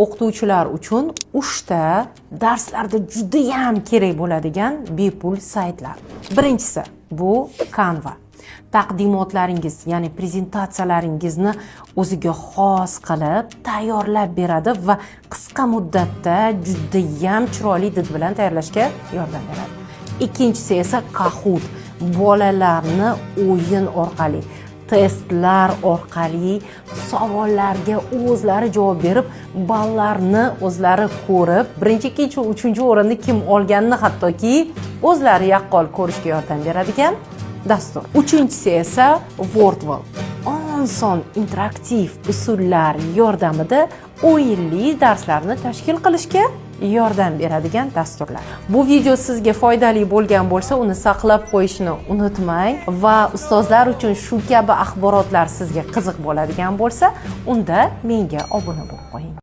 o'qituvchilar uchun 3 ta darslarda juda ham kerak bo'ladigan bepul saytlar. Birinchisi bu Canva. Taqdimotlaringiz, ya'ni prezentatsiyalaringizni o'ziga xos qilib tayyorlab beradi va qisqa muddatda juda ham chiroyli did bilan tayyorlashga yordam beradi. Ikkinchisi esa Kahoot. Bolalarni o'yin orqali, testlar orqali savollarga o'zlari javob berib, ballarni o'zlari ko'rib, birinchi, ikkinchi, uchinchi o'rinni kim olganini hattoki o'zlari yaqqol ko'rishga yordam beradigan dastur. Uchinchisi esa Wordwall. Oson interaktiv usullar yordamida o'yinli darslarni tashkil qilishga yordam beradigan dasturlar. Bu video sizga foydali bo'lgan bo'lsa, uni saqlab qo'yishni unutmang va ustozlar uchun shu kabi axborotlar sizga qiziq bo'ladigan bo'lsa, unda menga obuna bo'lib qo'ying.